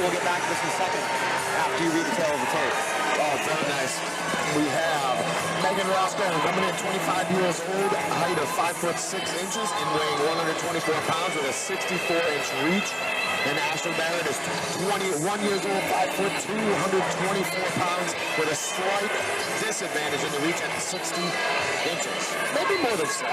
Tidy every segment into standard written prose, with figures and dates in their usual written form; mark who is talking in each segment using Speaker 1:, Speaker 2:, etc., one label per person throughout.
Speaker 1: we'll get back to this in a second after you read the tail of the tape.
Speaker 2: Oh, very nice. We have Megan Roscoe, coming in 25 years old, height of 5'6" and weighing 124 pounds with a 64-inch reach. And Ashely Barrett is 21 years old, 5'2", 124 pounds with a slight disadvantage in the reach at 60 inches. Maybe more than 7.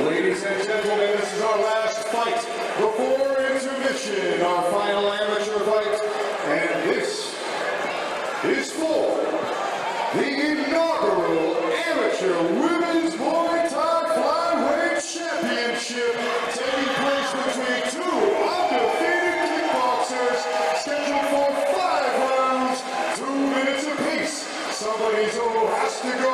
Speaker 3: Ladies and gentlemen, this is our last fight before intermission, our final amateur fight, and this is for the inaugural Amateur Women's Muay Thai Flyweight Championship, taking place between two undefeated kickboxers, scheduled for 5 rounds, 2 minutes apiece. Somebody's O has to go,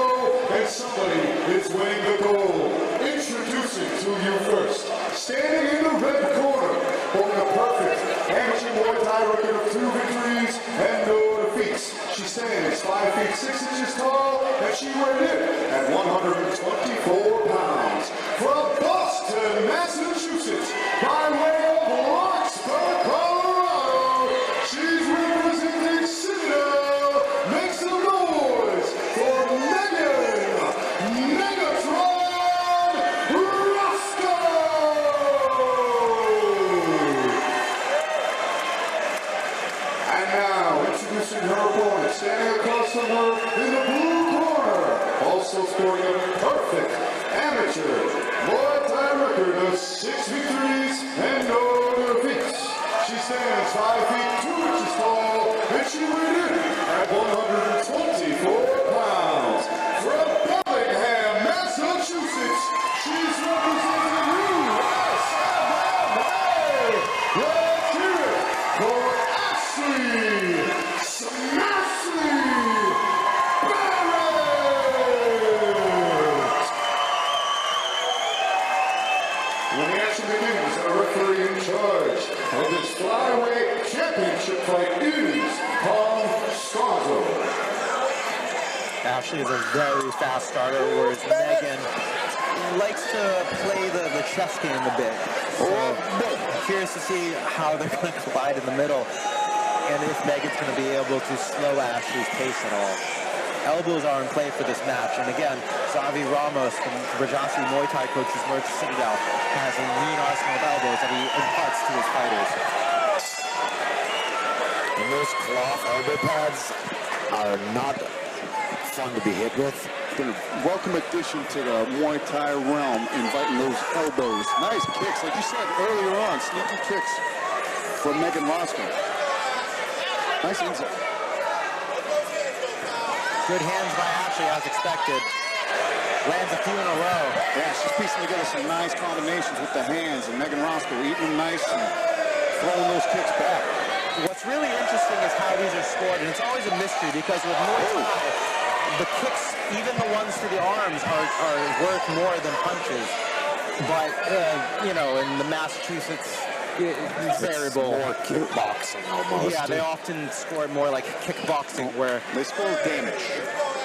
Speaker 3: and somebody is winning the gold. Introducing to you first, standing in the red corner, holding a perfect amateur Muay Thai record of 2 victories and no defeats. She stands 5 feet 6 inches tall, and she weighed in at 124 pounds. From Boston, Massachusetts, by way of Roscoe, Colorado, she's representing Citadel. Make some noise for Megan Roscoe! And now, introducing her opponent, standing across from her in the blue corner, also scoring a perfect amateur Muay Thai record of 6 victories and no defeats. She stands 5 feet 2 inches tall, and she weighed in at 124 pounds. From Bellingham, Massachusetts, she's representing USA. Let's hear it for Ashely Barrett! When the action begins, our referee in charge of this flyweight championship fight is Roscoe.
Speaker 1: Ashely is a very fast starter, whereas Megan likes to play the chess game a bit. So I'm curious to see how they're going to collide in the middle, and if Megan's going to be able to slow Ashely's pace at all. Elbows are in play for this match, and again, Xavi Ramos from Rajasi Muay Thai coach's Merch Citadel has a mean arsenal of elbows that he imparts to his fighters.
Speaker 2: And those cloth elbow pads are not fun to be hit with.
Speaker 4: Been a welcome addition to the Muay Thai realm, inviting those elbows. Nice kicks, like you said earlier on, sneaky kicks from Megan Roscoe. Nice inside.
Speaker 1: Good hands by Ashely as expected. Lands a few in a row.
Speaker 4: Yeah, she's piecing together some nice combinations with the hands, and Megan Roscoe eating them nice and throwing those kicks back.
Speaker 1: What's really interesting is how these are scored, and it's always a mystery because with Muay Thai, the kicks, even the ones to the arms, are worth more than punches. But, you know, in the Massachusetts variable.
Speaker 2: It's more kickboxing almost.
Speaker 1: Yeah, they often score it more like kickboxing where
Speaker 4: they score damage,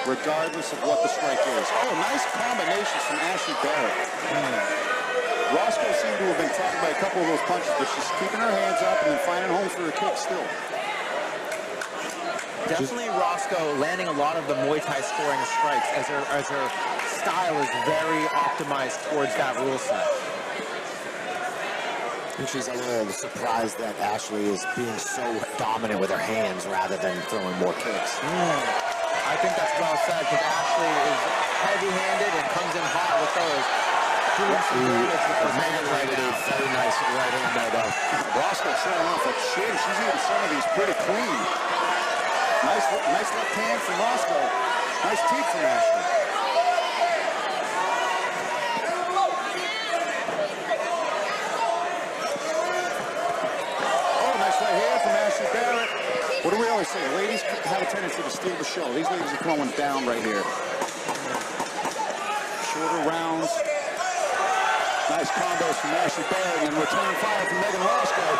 Speaker 4: regardless of what the strike is. Oh, nice combinations from Ashely Barrett. Roscoe seemed to have been tagged by a couple of those punches, but she's keeping her hands up and then finding home for her kick still.
Speaker 1: Definitely Roscoe landing a lot of the Muay Thai scoring strikes as her style is very optimized towards that rule set.
Speaker 2: And she's a little surprised that Ashely is being so dominant with her hands rather than throwing more kicks.
Speaker 1: I think that's well said because Ashely is heavy-handed and comes in hot with those. Doing some damage with those hands right now.
Speaker 2: Very nice right hand there, though.
Speaker 4: Roscoe showing off a chin. She's eating some of these pretty clean. Nice left hand from Roscoe. Nice teeth from Ashely. What do we always say? Ladies have a tendency to steal the show. These ladies are throwing down right here. Shorter rounds. Nice combos from Ashely Barrett and return fire from Megan Roscoe.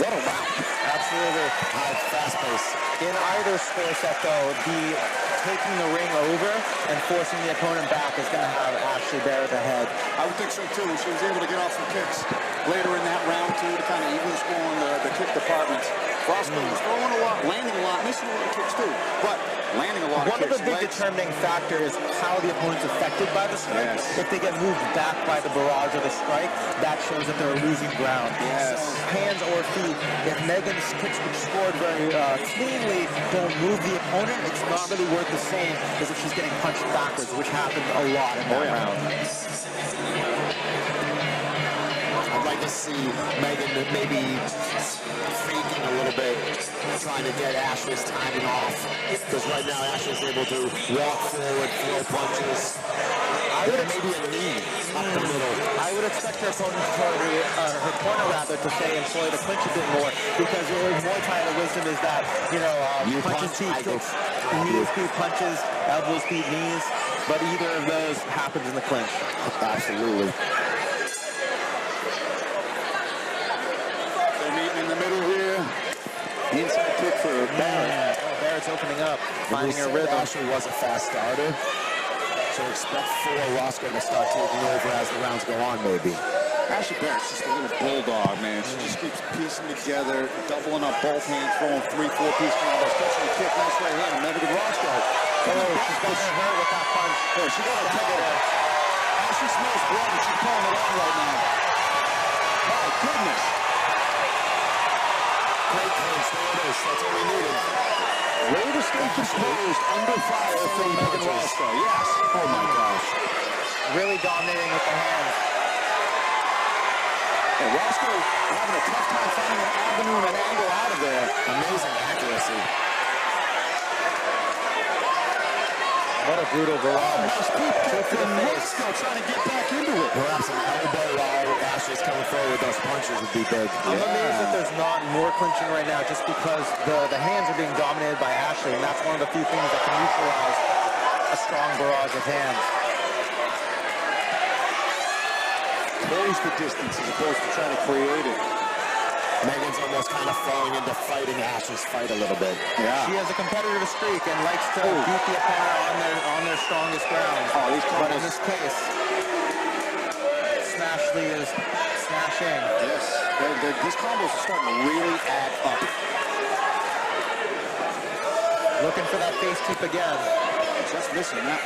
Speaker 2: What a round.
Speaker 1: Absolutely.
Speaker 2: High, fast pace.
Speaker 1: In either score set, though, taking the ring over and forcing the opponent back is going to have Ashely Barrett ahead.
Speaker 4: I would think so too. She was able to get off some kicks later in that round too to kind of even the score in the kick departments. Roscoe was throwing a lot, landing a lot, missing a lot of kicks too, but landing a lot of kicks.
Speaker 1: One of the big determining factors is how the opponent's affected by the strike.
Speaker 4: Yes.
Speaker 1: If they get moved back by the barrage of the strike, that shows that they're losing ground.
Speaker 4: Yes.
Speaker 1: So hands or feet, if Megan's kicks which scored very cleanly don't move the opponent, it's not really worth the same as if she's getting punched backwards, which happened a lot in that round.
Speaker 2: I'd like to see Megan maybe faking a little bit, trying to get Ashely's timing off. Because right now Ashely's able to walk forward, throw punches. Maybe a knee up the middle.
Speaker 1: I would expect her opponent her corner rather to say employ the clinch a bit more, because Muay Thai the wisdom is that, punches beat kicks, knees beat punches, elbows beat knees, but either of those happens in the clinch.
Speaker 2: Absolutely.
Speaker 4: They're meeting in the middle here. Inside kick for Barrett.
Speaker 1: Barrett's opening up, finding her rhythm.
Speaker 2: Ashely was a fast starter. So expect for Roscoe to start taking over as the rounds go on, maybe.
Speaker 4: Ashely Barrett's just a little bulldog, man. She just keeps piecing together, doubling up both hands, throwing 3-4-piece combos, catching a kick, nice right hand, and then to Roscoe.
Speaker 1: She's got her hurt with that punch.
Speaker 4: There, she got a tag her. Ashely smells blood, and she's calling it on right now. My goodness.
Speaker 2: Great clinch, there it is. That's all we needed.
Speaker 4: Way to stay composed under fire from Megan Roscoe. Yes.
Speaker 2: Oh my gosh.
Speaker 1: Really dominating with the hands.
Speaker 4: And Roscoe having a tough time finding an avenue and an angle out of there.
Speaker 2: Amazing accuracy.
Speaker 1: What a brutal barrage.
Speaker 4: Nice deep kick from Roscoe trying to get back into it.
Speaker 2: Perhaps an elbow while Ashely's coming forward with those punches would be big.
Speaker 1: I'm amazed that there's not more clinching right now, just because the hands are being dominated by Ashely, and that's one of the few things that can neutralize a strong barrage of hands.
Speaker 4: Close the distance as opposed to trying to create it.
Speaker 2: Megan's almost kind of falling into fighting Ashely's fight a little bit.
Speaker 4: Yeah.
Speaker 1: She has a competitive streak and likes to beat the opponent on their strongest ground.
Speaker 4: Oh,
Speaker 1: but in this case, Ashely is smashing.
Speaker 4: Yes. These combos are starting to really add up.
Speaker 1: Looking for that face keep again.
Speaker 4: Just missing that.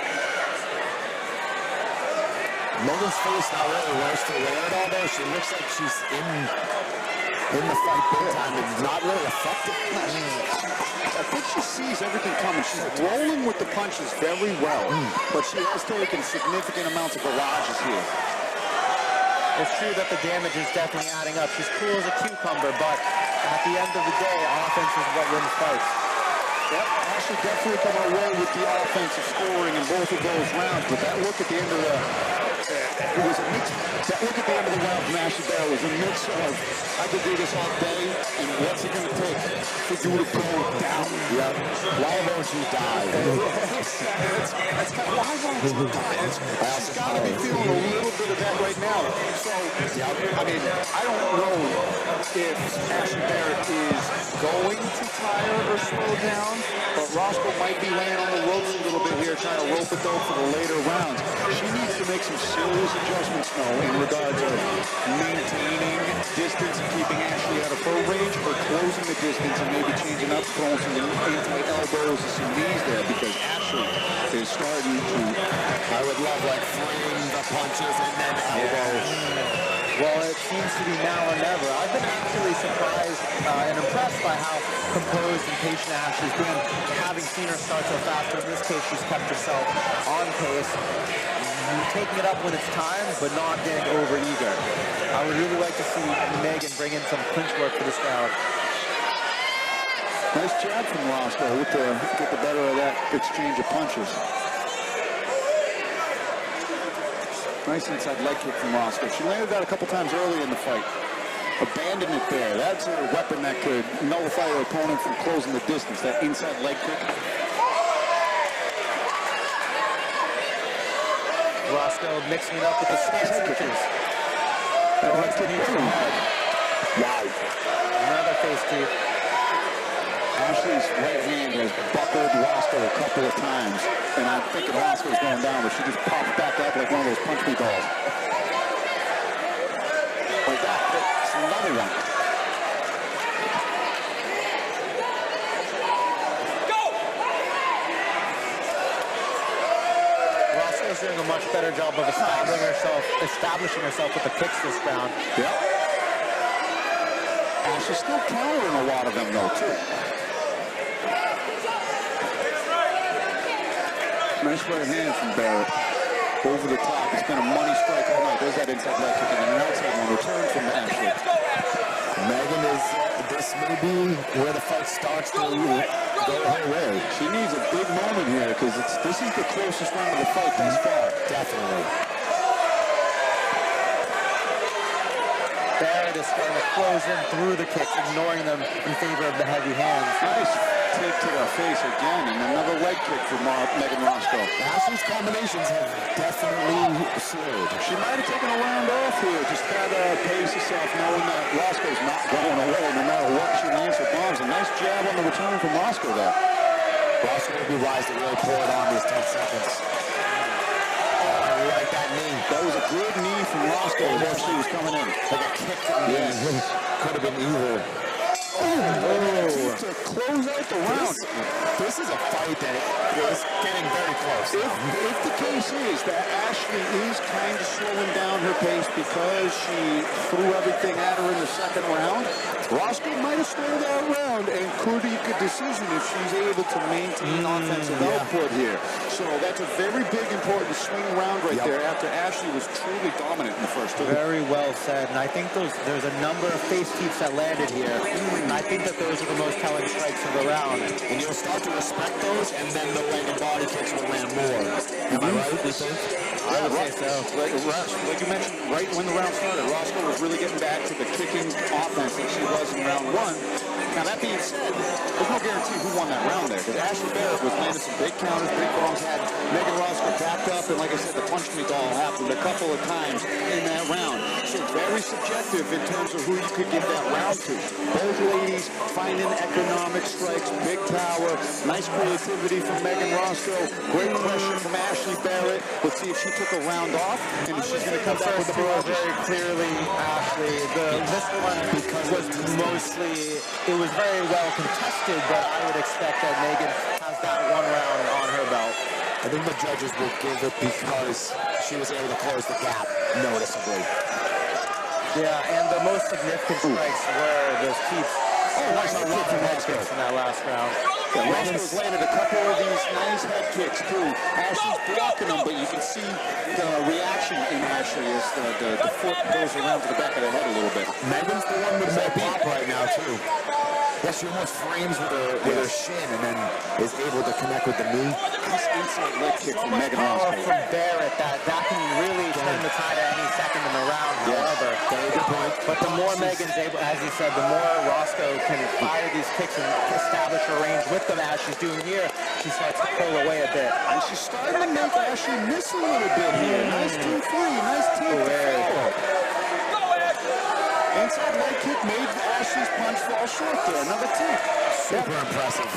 Speaker 2: Megan's face not really worse to wear it, although she looks like she's in the fight big time and not really affected.
Speaker 4: I think she sees everything coming. She's rolling with the punches very well, but she has taken significant amounts of barrages here.
Speaker 1: It's true that the damage is definitely adding up. She's cool as a cucumber, but at the end of the day, offense is what wins fights.
Speaker 4: Yep, Ashely definitely come away with the offensive scoring in both of those rounds, but that look at the end of the it was a mix. That look at the end of the round from Ashely Barrett was a mix of I could do this all day, and what's it going to take for you to go down?
Speaker 2: Yep. Why won't you die?
Speaker 4: That's kind of why won't you die? She's got to be feeling a little bit of that right now. So, I mean, I don't know if Ashely Barrett is going to tire or slow down, but Roscoe might be laying on the ropes a little bit here, trying to rope it though for the later rounds. She needs to make some serious adjustments though in regards of maintaining distance and keeping Ashely out of her range, or closing the distance and maybe changing up, throwing some anti-elbows and some knees there, because Ashely is starting to...
Speaker 2: I would love like frame the punches and then elbows.
Speaker 1: Well, it seems to be now or never. I've been actually surprised and impressed by how composed and patient Ashely's been, having seen her start so fast, but in this case she's kept herself on pace, taking it up when it's time, but not getting over eager. I would really like to see Megan bring in some clinch work for this round.
Speaker 4: Nice jab from Roscoe to get the better of that exchange of punches. Nice inside leg kick from Roscoe. She landed that a couple times early in the fight. Abandoned it there. That's a weapon that could nullify her opponent from closing the distance, that inside leg kick.
Speaker 1: Roscoe mixing it up with the stance switches.
Speaker 4: That leg kick boom.
Speaker 2: Wow.
Speaker 1: Another face deep.
Speaker 4: Ashely's right hand has buckled Roscoe a couple of times, and I'm thinking Roscoe's going down, but she just popped back up like one of those punch me balls. Like that, it's another one.
Speaker 1: Roscoe's doing a much better job of establishing herself with the kicks this round.
Speaker 4: Yep. And she's still countering a lot of them, though, too. Nice right hand from Barrett. Over the top. It's been a money strike all night. There's that inside leg kick and an outside one. Return from Ashely.
Speaker 2: Megan this may be where the fight starts to go her way.
Speaker 4: She needs a big moment here because this is the closest round of the fight thus far.
Speaker 2: Definitely.
Speaker 1: Barrett is starting to close in through the kicks, ignoring them in favor of the heavy hands.
Speaker 4: Nice kick to the face again, and another leg kick from Megan Roscoe.
Speaker 2: Ashely's combinations have definitely slowed.
Speaker 4: She might have taken a round off here, just kind of pace herself, knowing that Roscoe's not going away no matter what she lands her bombs. A nice jab on the return from Roscoe there.
Speaker 2: Roscoe will be wise to really pour it on these 10 seconds. Oh, I like that knee.
Speaker 4: That was a good knee from Roscoe as she was coming in.
Speaker 2: Like a kick to the knee. Could have been either.
Speaker 4: To close out the round.
Speaker 2: This is a fight that is getting very close.
Speaker 4: If the case is that Ashely is kind of slowing down her pace because she threw everything at her in the second round, Roscoe might have slowed that round and could eke a decision if she's able to maintain offensive output here. So that's a very big, important swing round right there after Ashely was truly dominant in the first two.
Speaker 1: Very well said, and I think there's a number of face keeps that landed here, and I think that those are the most telling strikes of the round.
Speaker 2: And you'll start to respect those, and then the leg and body kicks will land more. Am I right, you think?
Speaker 1: I would say so.
Speaker 4: Like you mentioned, right when the round started, Roscoe was really getting back to the kicking offense that she was in round one. Now, that being said, there's no guarantee who won that round there, because Ashely Barrett was landing some big counters, big bombs, had Megan Roscoe backed up, and like I said, the punch me doll happened a couple of times in that round. So very subjective in terms of who you could give that round to. Both ladies finding economic strikes, big power, nice creativity from Megan Roscoe, great pressure from Ashely Barrett. Let's see if she took a round off, and if she's going to come back with the barrage.
Speaker 1: Very clearly, Ashely. This one was mostly, it was very well contested, but I would expect that Megan has that one round on her belt.
Speaker 2: I think the judges will give it because she was able to close the gap noticeably.
Speaker 1: Yeah, and the most significant strikes were those keeps.
Speaker 4: Nice
Speaker 1: a lot of head kicks in that last round.
Speaker 4: Roscoe's landed a couple of these nice head kicks too. Ashely's blocking them, but you can see the reaction in Ashely as the foot goes around to the back of the head a little bit.
Speaker 2: Megan's the one with that pop right now too. Yeah, she almost frames with her shin and then is able to connect with the knee.
Speaker 4: Nice inside leg kick from Megan
Speaker 1: Power
Speaker 4: Roscoe.
Speaker 1: from Barrett that can really turn the tide at any second in the round. However,
Speaker 2: very good point.
Speaker 1: But the more Megan's able, as you said, the more Roscoe can fire these kicks and establish her range with them as she's doing here, she starts to pull away a bit.
Speaker 4: And she's starting to make Ashely miss a little bit here. Nice 2-3, nice 2-4. Inside leg kick made Ashely's punch fall short there. Another tip.
Speaker 2: Super impressive.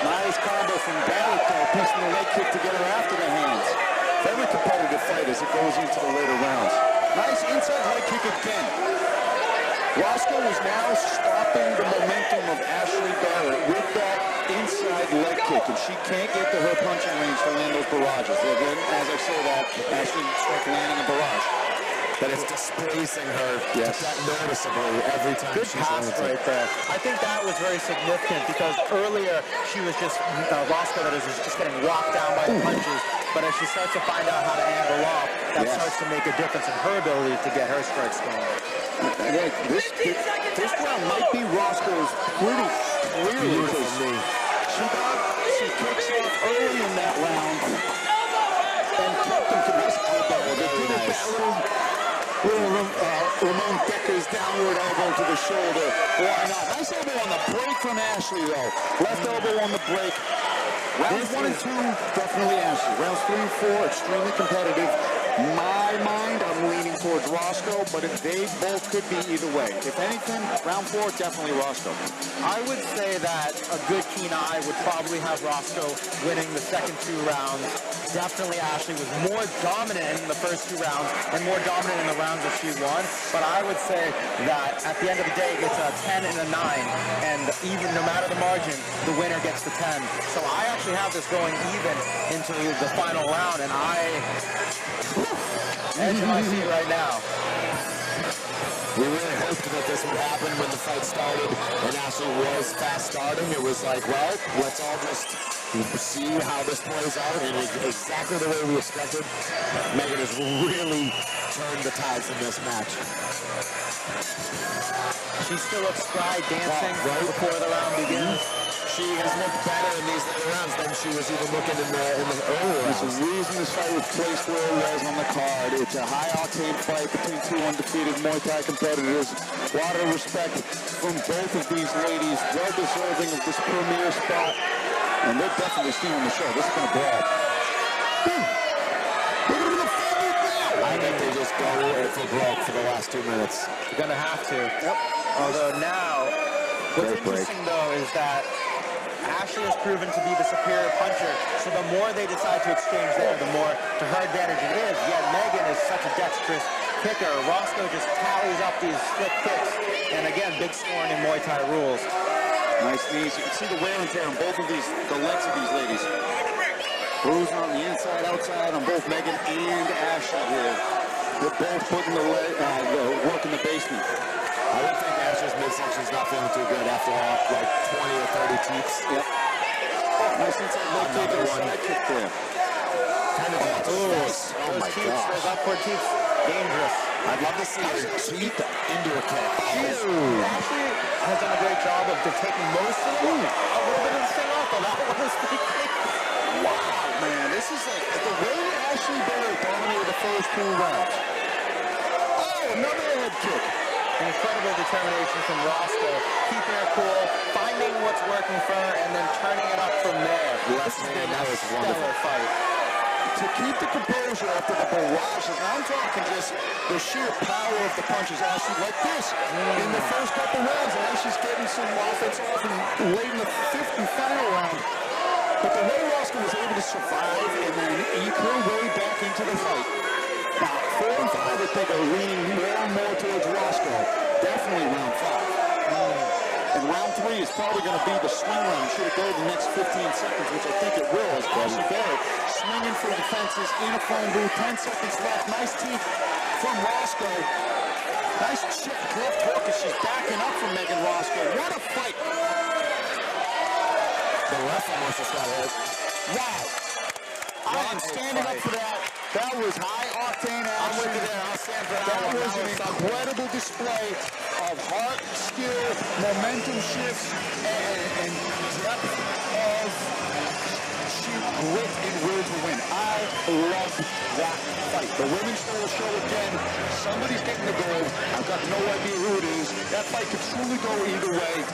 Speaker 4: Nice combo from Barrett though, pushing the leg kick to get her after the hands. Very competitive fight as it goes into the later rounds. Nice inside leg kick again. Roscoe is now stopping the momentum of Ashely Barrett with that inside leg kick, and she can't get to her punching range to land those barrages. Again, as I say that, Ashely starts landing a barrage.
Speaker 2: But it's displacing her that noticeably every time.
Speaker 1: Good pass right there. I think that was very significant because earlier she was just, Roscoe that is just getting walked down by the punches. But as she starts to find out how to angle off, that starts to make a difference in her ability to get her strikes going.
Speaker 4: This round might be Roscoe's pretty clearly. She got some kicks off early in that round and kept them to this elbow. They did it that little Ramon Decker's downward elbow to the shoulder. Why not? Nice elbow on the break from Ashely, though. Left elbow on the break. Rounds 1 and 2, definitely Ashely. Rounds 3 and 4, extremely competitive. My mind, I'm leaning towards towards Roscoe, but they both could be either way. If anything, round 4, definitely Roscoe.
Speaker 1: I would say that a good keen eye would probably have Roscoe winning the second 2 rounds. Definitely Ashely was more dominant in the first 2 rounds and more dominant in the rounds that she won. But I would say that at the end of the day, it's a 10 and a 9. And even no matter the margin, the winner gets the 10. So I actually have this going even into the final round. And edge of my seat right now.
Speaker 2: We really hoped that this would happen when the fight started, and Ashely was fast starting. It was like, well, let's all just see how this plays out, and it's exactly the way we expected. Megan has really turned the tides in this match.
Speaker 1: She still looks spry dancing right before the round begins.
Speaker 2: She has looked better in these later rounds than she was even looking in the earlier rounds.
Speaker 4: There's a reason this fight was placed where it was on the card. It's a high-octane fight between 2 undefeated Muay Thai competitors. A lot of respect from both of these ladies. Well deserving of this premier spot. And they're definitely stealing the show. This is going to brawl. Look at the fight now!
Speaker 2: I think they just go for broke for the last 2 minutes.
Speaker 1: You're going to have to. Yep. Although now, what's interesting though is that Ashely has proven to be the superior puncher, so the more they decide to exchange there, the more to her advantage it is. Yet Megan is such a dexterous kicker. Roscoe just tallies up these slick kicks. And again, big scoring in Muay Thai rules.
Speaker 4: Nice knees. You can see the wear and tear on both of these, the legs of these ladies. Bruising on the inside, outside on both Megan and Ashely here. They're both putting the work in the basement.
Speaker 2: I would think Ashely's midsection is not feeling too good after like 20 or 30 teeps.
Speaker 4: Yep. Nice inside leg kick and a side kick there.
Speaker 2: Oh my gosh.
Speaker 1: Those upward teeps, dangerous.
Speaker 2: I'd love to see her teeth into a kick.
Speaker 1: Ashely has done a great job of taking most of the a little bit of the thing off, though. That one was pretty quick.
Speaker 4: Wow, man. This is like the way Ashely Barrett dominated the first 2 rounds. Oh, another head kick.
Speaker 1: Incredible determination from Roscoe, keeping her cool, finding what's working for her, and then turning it up from there.
Speaker 2: Left hand, that was
Speaker 1: Stellar
Speaker 2: wonderful.
Speaker 1: fight.
Speaker 4: To keep the composure after the barrages, I'm talking just the sheer power of the punches. Ashely like this in the first couple rounds, and then she's getting some offense off and late in the 5th and final round. But the way Roscoe was able to survive and then eke her way back into the fight. Now, 4 and 5, I think, are leaning more and more towards Roscoe. Definitely round 5. And round 3 is probably going to be the swing round. Should it go the next 15 seconds, which I think it will, as Ashely Barrett swinging for the fences in a phone booth. 10 seconds left. Nice teeth from Roscoe. Nice chip left hook as she's backing up from Megan Roscoe. What a fight.
Speaker 2: The left almost just got hit.
Speaker 4: Wow. I am standing up for that. That was high-octane action.
Speaker 1: I'm with you there. I'll stand for that.
Speaker 4: That was an incredible display of heart, skill, momentum shifts, and depth of sheer grit and will to win. I loved that fight. The women stole the show again. Somebody's getting the gold. I've got no idea who it is. That fight could truly go either way.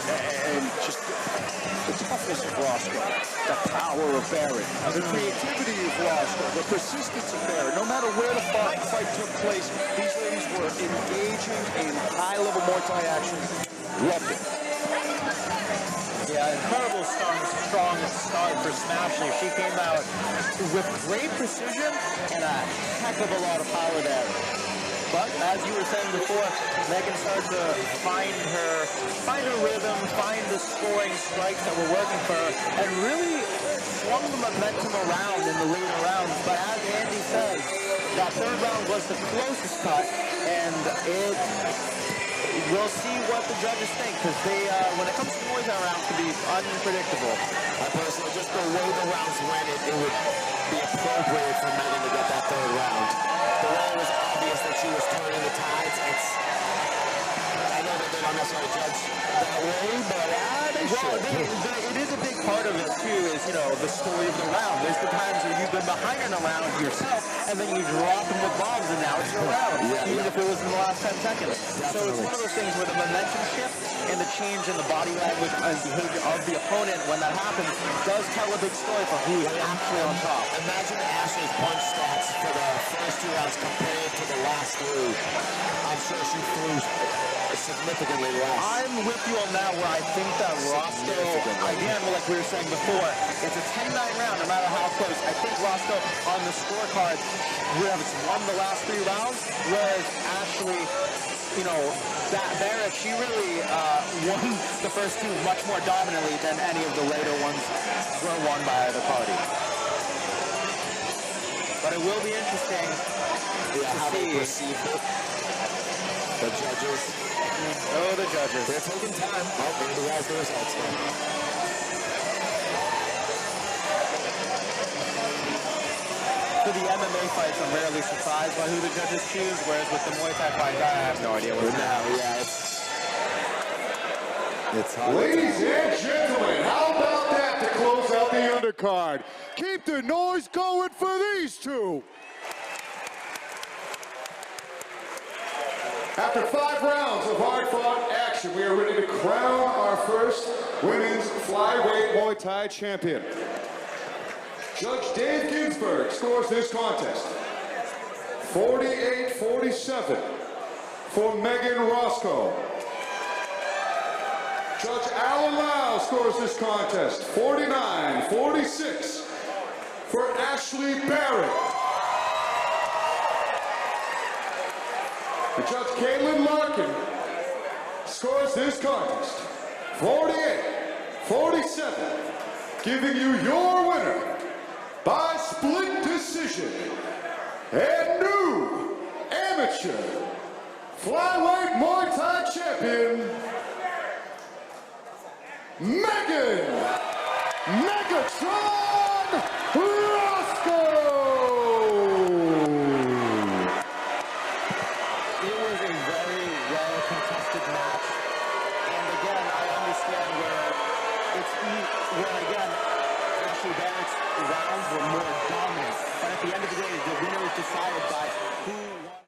Speaker 4: And just the toughness of Roscoe, the power of Barrett, the creativity of Roscoe, the persistence of Barrett. No matter where the fight took place, these ladies were engaging in high-level Muay Thai action. Loved it.
Speaker 1: Yeah, incredible strong start for Ashely. She came out with great precision and a heck of a lot of power there. But as you were saying before, Megan started to find her rhythm, find the scoring strikes that were working for her, and really swung the momentum around in the later rounds. But as Andy said, that 3rd round was the closest cut, and we'll see what the judges think, because when it comes to Muay Thai rounds, can be unpredictable.
Speaker 2: I personally, just the way the rounds went, it would be appropriate for Megan to get that 3rd round. The way it was obvious that she was turning the tides, I know that they don't necessarily judge that way, but
Speaker 1: it is a big part of it too, is, the story of the round. There's the times where you've been behind in a round yourself, and then you drop them with bombs, and now it's your round, even if it was in the last 10 seconds. So it's one of those things where the momentum shift and the change in the body language and behavior of the opponent when that happens does tell a big story for who is actually on top.
Speaker 2: Imagine Ashely's punch stats for the first 2 rounds compared to to the last three, I'm sure she threw significantly less.
Speaker 1: I'm with you on that, where I think that Roscoe, again, like we were saying before, it's a 10-9 round, no matter how close. I think Roscoe on the scorecard would have won the last 3 rounds, whereas Ashely, you know, Barrett, she really won the first 2 much more dominantly than any of the later ones were won by either party. But it will be interesting
Speaker 2: how
Speaker 1: to
Speaker 2: they
Speaker 1: see.
Speaker 2: perceive it. The judges.
Speaker 1: Oh, the judges.
Speaker 2: They're taking time. Oh, there he has the results now.
Speaker 1: For the MMA fights, I'm rarely surprised by who the judges choose, whereas with the Muay Thai fights, I have no idea what's going to happen.
Speaker 2: Yeah, it's hard.
Speaker 3: Ladies and gentlemen, how about that to close out the undercard? Keep the noise going for these two. After 5 rounds of hard-fought action, we are ready to crown our first women's flyweight Muay Thai champion. Judge Dave Ginsburg scores this contest 48-47 for Megan Roscoe. Judge Alan Lau scores this contest 49-46 for Ashely Barrett. And Judge Caitlin Larkin scores this contest 48-47, giving you your winner by split decision and new amateur flyweight Muay Thai champion, Megan Megatron Roscoe.
Speaker 1: It was a very well-contested match, and again, I understand where again, Ashely Barrett's rounds were more dominant, but at the end of the day, the winner was decided by